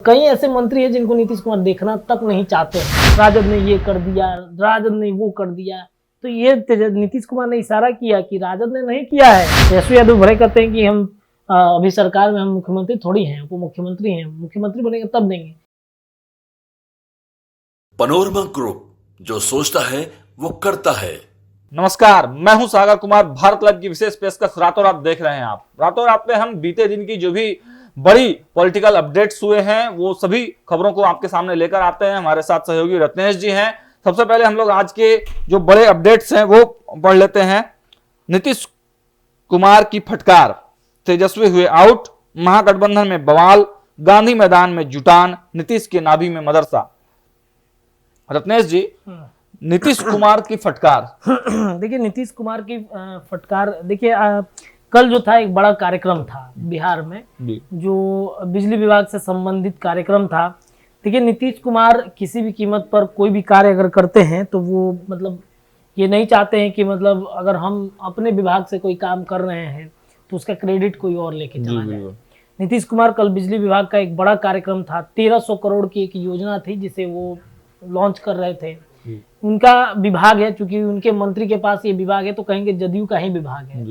कई ऐसे मंत्री हैं जिनको नीतीश कुमार देखना तक नहीं चाहते हैं। राजद ने ये कर दिया, राजद ने वो कर दिया, तो ये नीतीश कुमार ने इशारा किया कि राजद ने नहीं किया है। तेजस्वी यादव भले कहते हैं कि हम अभी सरकार में हम मुख्यमंत्री थोड़ी हैं, उप मुख्यमंत्री हैं, मुख्यमंत्री बनेंगे तब देंगे। पनोरमा ग्रुप, जो सोचता है वो करता है। नमस्कार, मैं हूं सागर कुमार। भारत लाइव की विशेष पेशकश रातों रात देख रहे हैं आप। रातों रात में हम बीते दिन की जो भी बड़ी पॉलिटिकल अपडेट्स हुए हैं वो सभी खबरों को आपके सामने लेकर आते हैं। हमारे साथ सहयोगी रत्नेश जी हैं। सबसे पहले हम लोग आज के जो बड़े अपडेट्स हैं वो पढ़ लेते हैं। नीतीश कुमार की फटकार, तेजस्वी हुए आउट, महागठबंधन में बवाल, गांधी मैदान में जुटान, नीतीश के नाभि में मदरसा। रत्नेश जी, नीतीश कुमार की फटकार। देखिए, नीतीश कुमार की फटकार, देखिए कल जो था एक बड़ा कार्यक्रम था बिहार में, जो बिजली विभाग से संबंधित कार्यक्रम था। देखिए, नीतीश कुमार किसी भी कीमत पर कोई भी कार्य अगर करते हैं तो वो मतलब ये नहीं चाहते हैं कि मतलब अगर हम अपने विभाग से कोई काम कर रहे हैं तो उसका क्रेडिट कोई और लेके चला जाए। नीतीश कुमार कल बिजली विभाग का एक बड़ा कार्यक्रम था, 1300 करोड़ की एक योजना थी जिसे वो लॉन्च कर रहे थे। उनका विभाग है, क्योंकि उनके मंत्री के पास ये विभाग है तो कहेंगे जदयू का ही विभाग है।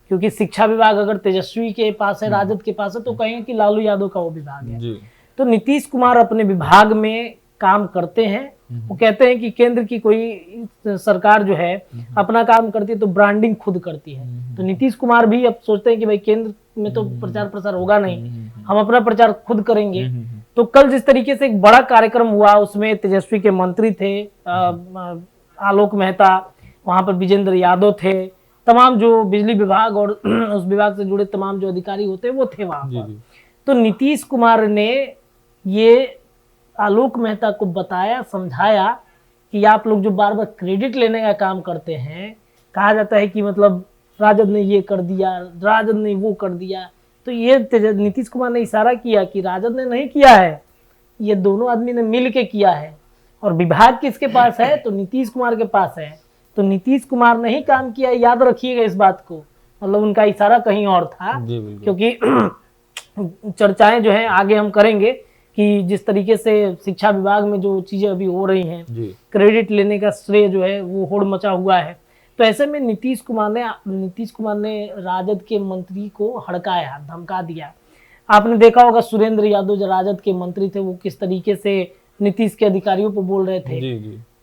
क्योंकि शिक्षा विभाग अगर तेजस्वी के पास है, राजद के पास है, तो कहेंगे कि लालू यादव का वो विभाग है। तो नीतीश कुमार अपने विभाग में काम करते हैं। वो कहते हैं कि केंद्र की कोई सरकार जो है अपना काम करती है तो ब्रांडिंग खुद करती है। तो नीतीश कुमार भी अब सोचते हैं कि भाई केंद्र में तो प्रचार प्रसार होगा नहीं, हम अपना प्रचार खुद करेंगे। तो कल जिस तरीके से एक बड़ा कार्यक्रम हुआ उसमें तेजस्वी के मंत्री थे, आलोक मेहता, वहां पर विजेंद्र यादव थे, तमाम जो बिजली विभाग और उस विभाग से जुड़े तमाम जो अधिकारी होते हैं वो थे वहां पर। तो नीतीश कुमार ने ये आलोक मेहता को बताया, समझाया कि आप लोग जो बार बार क्रेडिट लेने का काम करते हैं, कहा जाता है कि मतलब राजद ने ये कर दिया, राजद ने वो कर दिया, तो ये नीतीश कुमार ने इशारा किया कि राजद ने नहीं किया है, ये दोनों आदमी ने मिल के किया है। और विभाग किसके पास है? तो नीतीश कुमार के पास है। तो नीतीश कुमार ने ही काम किया, याद रखिएगा इस बात को। मतलब उनका इशारा कहीं और था, क्योंकि चर्चाएं जो है आगे हम करेंगे कि जिस तरीके से शिक्षा विभाग में जो चीजें अभी हो रही हैं, क्रेडिट लेने का श्रेय जो है वो होड़ मचा हुआ है। तो ऐसे में नीतीश कुमार ने राजद के मंत्री को हड़काया, धमका दिया। आपने देखा होगा सुरेंद्र यादव जो राजद के मंत्री थे वो किस तरीके से नीतीश के अधिकारियों पर बोल रहे थे,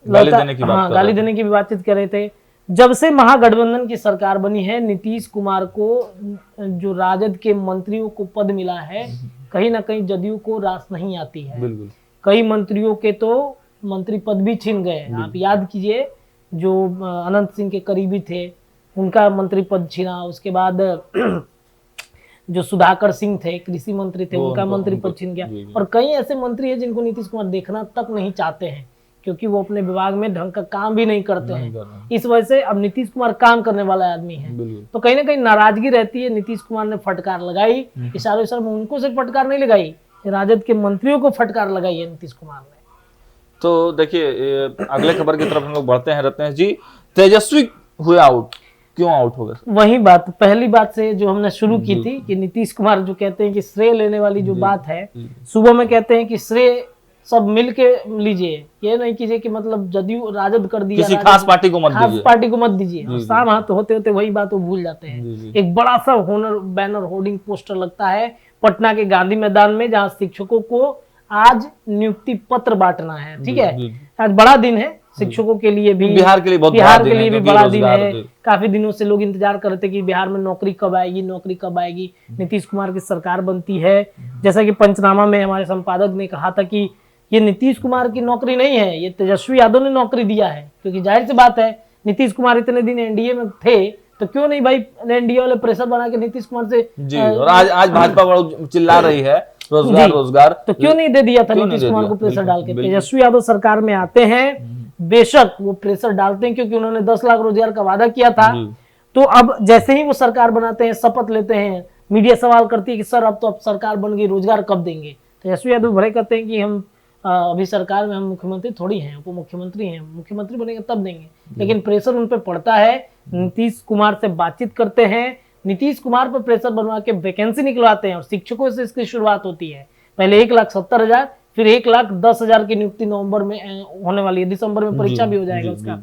गाली देने की भी बातचीत कर रहे थे। जब से महागठबंधन की सरकार बनी है, नीतीश कुमार को जो राजद के मंत्रियों को पद मिला है, कहीं ना कहीं जदयू को रास नहीं आती है। कई मंत्रियों के तो मंत्री पद भी छीन गए। आप याद कीजिए, जो अनंत सिंह के करीबी थे उनका मंत्री पद छीना। उसके बाद जो सुधाकर सिंह थे, कृषि मंत्री थे, उनका मंत्री पद छीन गया। और कई ऐसे मंत्री हैं जिनको नीतीश कुमार देखना तक नहीं चाहते हैं, क्योंकि वो अपने विभाग में ढंग का काम भी नहीं करते हैं। इस वजह से अब नीतीश कुमार काम करने वाला आदमी है, तो कहीं ना कहीं नाराजगी रहती है। नीतीश कुमार ने फटकार लगाई, इशारों में उनको सिर्फ फटकार नहीं लगाई, राजद के मंत्रियों को फटकार लगाई है नीतीश कुमार ने। तो देखिए, अगले खबर की तरफ हम लोग बढ़ते हैं। रत्नेश जी, तेजस्वी हुए आउट, क्यों आउट हो गए? वही बात, पहली बात से जो हमने शुरू की थी कि नीतीश कुमार जो कहते हैं कि श्रेय लेने वाली जो बात है, सुबह में कहते हैं कि श्रेय सब मिल के लीजिए, ये नहीं कीजिए कि मतलब जदयू राजद कर दिया, किसी खास पार्टी को मत दीजिए। और शाम हाथ होते होते वही बात वो भूल जाते हैं। एक बड़ा सा बैनर होर्डिंग पोस्टर लगता है पटना के गांधी मैदान में, जहाँ शिक्षकों को आज नियुक्ति पत्र बांटना है। ठीक है, आज बड़ा दिन है शिक्षकों के लिए भी, बिहार के लिए भी बड़ा दिन है। काफी दिनों से लोग इंतजार कर रहे थे कि बिहार में नौकरी कब आएगी, नीतीश कुमार की सरकार बनती है। जैसा कि पंचनामा में हमारे संपादक ने कहा था कि ये नीतीश कुमार की नौकरी नहीं है, ये तेजस्वी यादव ने नौकरी दिया है। क्योंकि जाहिर सी बात है, नीतीश कुमार इतने दिन एनडीए में थे तो क्यों नहीं भाई एनडीए वाले प्रेशर बना के नीतीश कुमार से और आज भाजपा बड़ा चिल्ला रही है रोजगार, तो क्यों नहीं दे दिया था नीतीश कुमार को प्रेशर डाल के? तेजस्वी यादव सरकार में आते हैं, बेशक वो प्रेशर डालते हैं क्योंकि उन्होंने 10 लाख रोजगार का वादा किया था। तो अब जैसे ही वो सरकार बनाते हैं, शपथ लेते हैं, मीडिया सवाल करती है कि सर अब सरकार बन गई, रोजगार कब देंगे? तेजस्वी यादव भले कहते हैं कि हम अभी सरकार में हम मुख्यमंत्री थोड़ी हैं, उप मुख्यमंत्री हैं, मुख्यमंत्री बनेंगे तब देंगे। लेकिन प्रेशर उन पे पड़ता है, नीतीश कुमार से बातचीत करते हैं, नीतीश कुमार पर प्रेशर बनवा के वैकेंसी निकलवाते हैं और शिक्षकों से इसकी शुरुआत होती है। पहले 1,70,000, फिर 1,10,000 की नियुक्ति नवंबर में होने वाली है, दिसंबर में परीक्षा भी हो जाएगा उसका।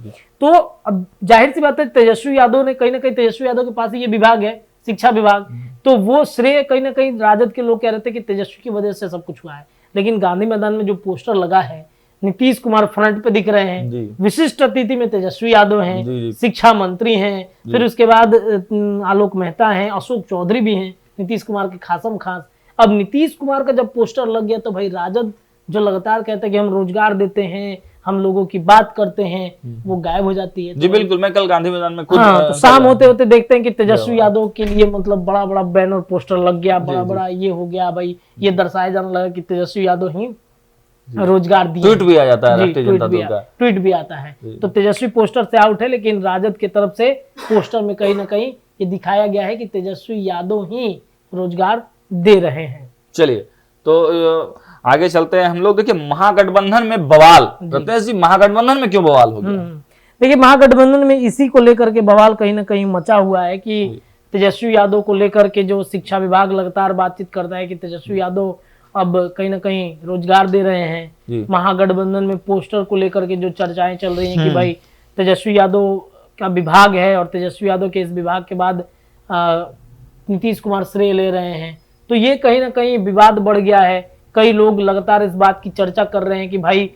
तो अब जाहिर सी बात है, तेजस्वी यादव ने कहीं ना कहीं, तेजस्वी यादव के पास ही ये विभाग है, शिक्षा विभाग, तो वो श्रेय कहीं ना कहीं राजद के लोग कह रहे थे कि तेजस्वी की वजह से सब कुछ हुआ है। लेकिन गांधी मैदान में जो पोस्टर लगा है, नीतीश कुमार फ्रंट पे दिख रहे हैं, विशिष्ट अतिथि में तेजस्वी यादव हैं, शिक्षा मंत्री हैं, फिर उसके बाद आलोक मेहता हैं, अशोक चौधरी भी हैं, नीतीश कुमार के खासम खास। अब नीतीश कुमार का जब पोस्टर लग गया तो भाई राजद जो लगातार कहते हैं कि हम रोजगार देते हैं, हम लोगों की बात करते हैं, वो गायब हो जाती है। जी बिल्कुल, मैं कल गांधी मैदान में खुद तो शाम होते होते देखते हैं कि तेजस्वी यादव के लिए मतलब बड़ा बड़ा बैनर पोस्टर लग गया, बड़ा बड़ा ये हो गया भाई, ये दर्शाया जाने लगा कि तेजस्वी यादव ही रोजगार दिए। ट्वीट भी आ जाता है राष्ट्रीय जनता दल का, ट्वीट भी आता है। तो तेजस्वी पोस्टर से आउट है, लेकिन राजद की तरफ से पोस्टर में कहीं ना कहीं ये दिखाया गया है कि तेजस्वी यादव ही रोजगार दे रहे हैं। चलिए तो आगे चलते हैं हम लोग। देखिए महागठबंधन में बवाल, रत्नेश जी महागठबंधन में क्यों बवाल हो गया? देखिए महागठबंधन में इसी को लेकर के बवाल कहीं ना कहीं मचा हुआ है कि तेजस्वी यादव को लेकर के जो शिक्षा विभाग लगातार बातचीत करता है कि तेजस्वी यादव अब कहीं ना कहीं रोजगार दे रहे हैं। महागठबंधन में पोस्टर को लेकर के जो चर्चाएं चल रही हैं कि भाई तेजस्वी यादव का विभाग है और तेजस्वी यादव के इस विभाग के बाद नीतीश कुमार श्रेय ले रहे हैं, तो ये कहीं ना कहीं विवाद बढ़ गया है। कई लोग लगातार इस बात की चर्चा कर रहे हैं कि भाई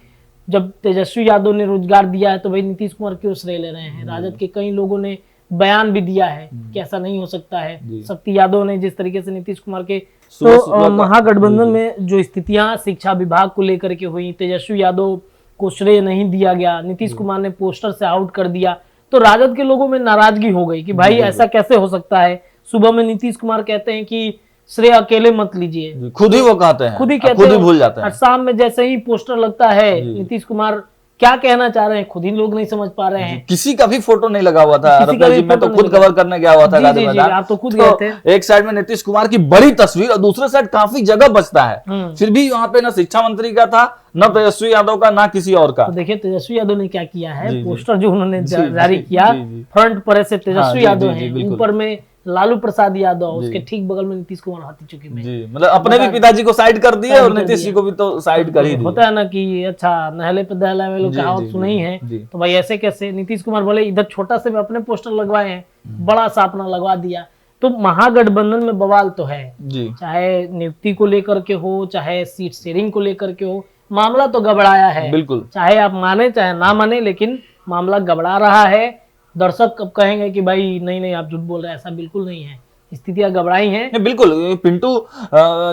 जब तेजस्वी यादव ने रोजगार दिया है तो भाई नीतीश कुमार क्यों श्रेय ले रहे हैं। राजद के कई लोगों ने बयान भी दिया है कि ऐसा नहीं हो सकता है। शक्ति यादव ने जिस तरीके से नीतीश कुमार के, तो महागठबंधन में जो स्थितियां शिक्षा विभाग को लेकर के हुई, तेजस्वी यादव को श्रेय नहीं दिया गया, नीतीश कुमार ने पोस्टर से आउट कर दिया, तो राजद के लोगों में नाराजगी हो गई कि भाई ऐसा कैसे हो सकता है। सुबह में नीतीश कुमार कहते हैं कि श्रेय अकेले मत लीजिए, खुद ही वो कहते हैं, खुद ही कहते खुद ही भूल जाते हैं। शाम में जैसे ही पोस्टर लगता है, नीतीश कुमार क्या कहना चाह रहे हैं खुद ही लोग नहीं समझ पा रहे हैं। किसी का भी फोटो नहीं लगा हुआ था रत्नेश जी, मैं तो खुद कवर करने गया हुआ था गांधी मैदान। आप तो खुद गए थे। एक साइड में नीतीश कुमार की बड़ी तस्वीर और दूसरे साइड काफी जगह बचता है, फिर भी वहां पे ना शिक्षा मंत्री का था, न तेजस्वी यादव का, ना किसी और का। तो देखिए तेजस्वी यादव ने क्या किया है, पोस्टर जो उन्होंने जारी किया, फ्रंट पर ऐसे तेजस्वी यादव है, ऊपर में लालू प्रसाद यादव, उसके ठीक बगल में नीतीश कुमार हाथी चौकी में। जी, मतलब अपने भी पिताजी को साइड कर दिए और नीतीश जी को भी तो साइड कर ही दिया। होता है ना कि अच्छा नहले पे दहला में लोग कहावत सुनी है, तो भाई ऐसे कैसे। नीतीश कुमार बोले इधर छोटा से अपने पोस्टर लगवाए हैं, बड़ा सा अपना लगवा दिया। तो महागठबंधन में बवाल तो है, चाहे नियुक्ति को लेकर के हो, चाहे सीट शेयरिंग को लेकर के हो, मामला तो गबड़ाया है। बिल्कुल, चाहे आप माने चाहे ना माने, लेकिन मामला गबड़ा रहा है। दर्शक कब कहेंगे कि भाई नहीं नहीं आप झूठ बोल रहे हैं, ऐसा बिल्कुल नहीं है, स्थितियां घबराई हैं। बिल्कुल, पिंटू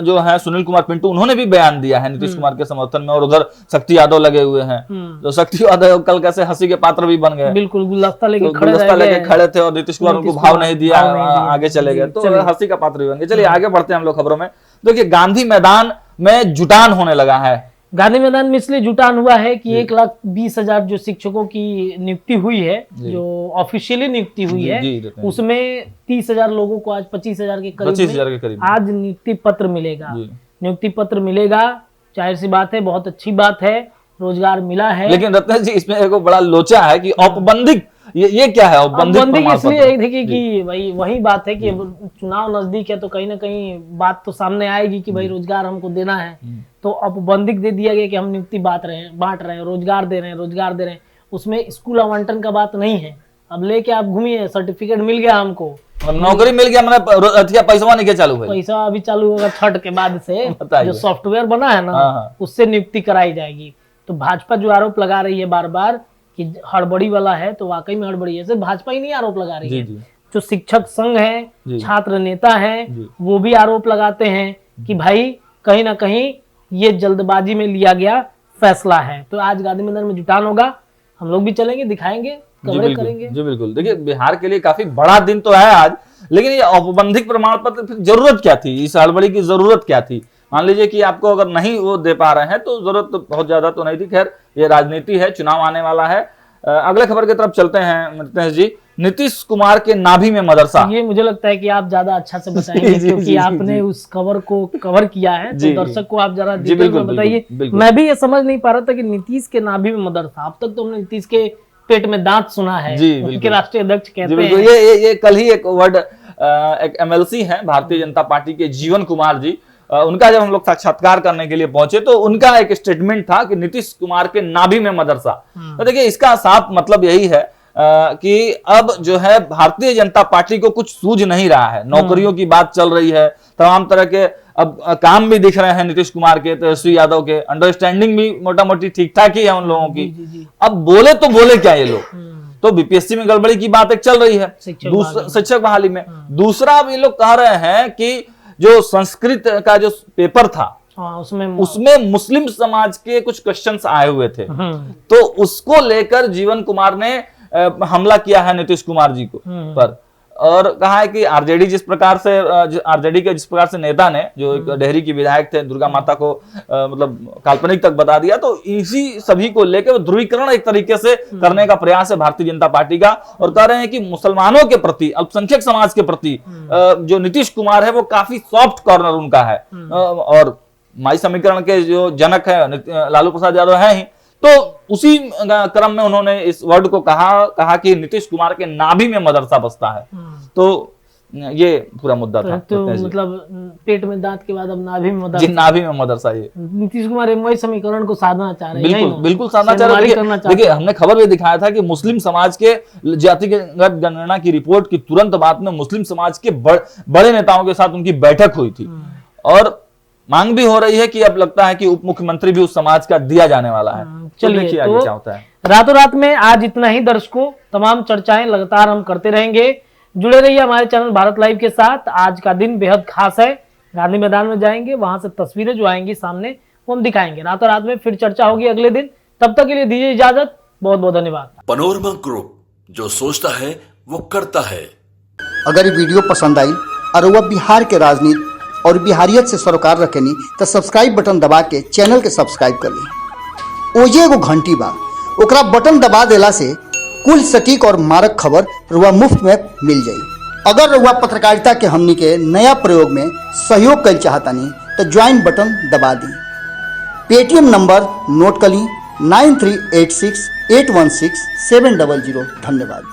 जो है सुनील कुमार पिंटू, उन्होंने भी बयान दिया है नीतीश कुमार के समर्थन में, और उधर शक्ति यादव लगे हुए हैं। तो शक्ति यादव कल कैसे हंसी के पात्र भी बन गए, बिल्कुल गुलदस्ता लेके खड़े थे और नीतीश कुमार उनको भाव नहीं दिया, आगे चले गए, तो हंसी का पात्र भी बन गए। चलिए आगे बढ़ते हैं हम लोग खबरों में। देखिए गांधी मैदान में जुटान होने लगा है। गांधी मैदान में इसलिए जुटान हुआ है कि 1,20,000 जो शिक्षकों की नियुक्ति हुई है, जो ऑफिशियली नियुक्ति हुई है, उसमें 30,000 लोगों को आज 25,000 के करीब आज नियुक्ति पत्र मिलेगा। नियुक्ति पत्र मिलेगा, जाहिर सी बात है, बहुत अच्छी बात है, रोजगार मिला है। लेकिन रत्नेश जी इसमें एक बड़ा लोचा है कि औपबंधिक, ये क्या है औपबंधिक? इसलिए देखिए कि भाई वही बात है कि चुनाव नजदीक है तो कहीं ना कहीं बात तो सामने आएगी कि भाई रोजगार हमको देना है, तो औपबंधिक दे दिया गया कि हम नियुक्ति बांट रहे हैं, रोजगार दे रहे हैं। उसमें स्कूल आवंटन का बात नहीं है। अब लेके आप घूमिए, सर्टिफिकेट मिल गया हमको, नौकरी मिल गया, मतलब पैसा नहीं क्या चालू है? पैसा अभी चालू होगा छठ के बाद से, जो सॉफ्टवेयर बना है ना उससे नियुक्ति कराई जाएगी। तो भाजपा जो आरोप लगा रही है बार बार कि हड़बड़ी वाला है, तो वाकई में हड़बड़ी है। सिर्फ भाजपा ही नहीं आरोप लगा रही है, जो शिक्षक संघ है, छात्र नेता है, वो भी आरोप लगाते हैं कि भाई कहीं ना कहीं ये जल्दबाजी में लिया गया फैसला है। तो आज गांधी मैदान में जुटान होगा, हम लोग भी चलेंगे, दिखाएंगे, कवरेज करेंगे। जी बिल्कुल। देखिए बिहार के लिए काफी बड़ा दिन तो है आज, लेकिन ये औपबंधिक प्रमाण पत्र फिर जरूरत क्या थी? इस हड़बड़ी की जरूरत क्या थी? मान लीजिए कि आपको अगर नहीं वो दे पा रहे हैं तो जरूरत तो बहुत ज्यादा तो नहीं थी। खैर ये राजनीति है, चुनाव आने वाला है। अगले खबर की तरफ चलते हैं रत्नेश जी। नीतीश कुमार के नाभि में मदरसा, ये मुझे लगता है कि आप ज्यादा अच्छा से बताएंगे क्योंकि आपने उस खबर को कवर किया है, तो दर्शक को आप जरा डिटेल में बताइए। मैं भी ये समझ नहीं पा रहा था कि नीतीश के नाभि में मदरसा। अब तक तो हमने नीतीश के पेट में दांत सुना है, उनके राष्ट्रीय अध्यक्ष कहते हैं। ये कल ही एक वर्ड, एक MLC है भारतीय जनता पार्टी के जीवन कुमार जी, उनका जब हम लोग साक्षात्कार करने के लिए पहुंचे तो उनका एक स्टेटमेंट था कि नीतीश कुमार के नाभि में मदरसा। तो देखिए इसका साफ मतलब यही है कि अब जो है भारतीय जनता पार्टी को कुछ सूझ नहीं रहा है। नौकरियों की बात चल रही है, तमाम तरह के अब काम भी दिख रहे हैं नीतीश कुमार के, तेजस्वी यादव के, अंडरस्टैंडिंग भी मोटा मोटी ठीक ठाक ही है उन लोगों की। अब बोले तो बोले क्या ये लोग, तो बीपीएससी में गड़बड़ी की बात एक चल रही है, शिक्षक बहाली में। दूसरा अब ये लोग कह रहे हैं कि जो संस्कृत का जो पेपर था उसमें मुस्लिम समाज के कुछ क्वेश्चंस आए हुए थे, तो उसको लेकर जीवन कुमार ने हमला किया है नीतीश कुमार जी को पर, और कहा है कि आरजेडी जिस प्रकार से नेता ने जो एक डेहरी की विधायक थे दुर्गा माता को मतलब काल्पनिक तक बता दिया, तो इसी सभी को लेकर ध्रुवीकरण एक तरीके से करने का प्रयास है भारतीय जनता पार्टी का, और कह रहे हैं कि मुसलमानों के प्रति, अल्पसंख्यक समाज के प्रति जो नीतीश कुमार है वो काफी सॉफ्ट कॉर्नर उनका है। और माई समीकरण के जो जनक है लालू प्रसाद यादव है ही, तो उसी क्रम में उन्होंने इस वर्ड को कहा कि नीतीश कुमार के नाभि में मदरसा बसता है। तो ये पूरा मुद्दा था। तो मतलब पेट में दांत के बाद अब नाभि में मदरसा, नाभि में मदरसा, ये नीतीश कुमार वही समीकरण को साधना चाह रहे हैं। बिल्कुल साधना चाह रहे हैं। देखिए हमने खबर भी दिखाया था कि मुस्लिम समाज के जातिगत गणना की रिपोर्ट की तुरंत बाद में मुस्लिम समाज के बड़े नेताओं के साथ उनकी बैठक हुई थी, और मांग भी हो रही है कि अब लगता है कि उप मुख्यमंत्री भी उस समाज का दिया जाने वाला है। चलिए देखिए आगे क्या होता है। रातों रात में आज इतना ही दर्शकों, तमाम चर्चाएं लगातार हम करते रहेंगे। जुड़े रहिए हमारे चैनल भारत लाइव के साथ। आज का दिन बेहद खास है, गांधी मैदान में जाएंगे, वहां से तस्वीरें जो आएंगी सामने वो हम दिखाएंगे। रातों रात में फिर चर्चा होगी अगले दिन, तब तक के लिए दीजिए इजाजत। बहुत बहुत धन्यवाद। पनोरमा ग्रुप, जो सोचता है वो करता है। अगर ये वीडियो पसंद आई और वह बिहार के राजनीति और बिहारियत से सरोकार रखेनी तो सब्सक्राइब बटन दबा के चैनल के सब्सक्राइब कर ली। ओजे एगो घंटी बा, ओकरा बटन दबा देला से कुल सटीक और मारक खबर रुआ मुफ्त में मिल जाई। अगर रुआ पत्रकारिता के हमनी के नया प्रयोग में सहयोग कर चाहतानी तो ज्वाइन बटन दबा दी। पेटीएम नंबर नोट कर ली 9386816700। धन्यवाद।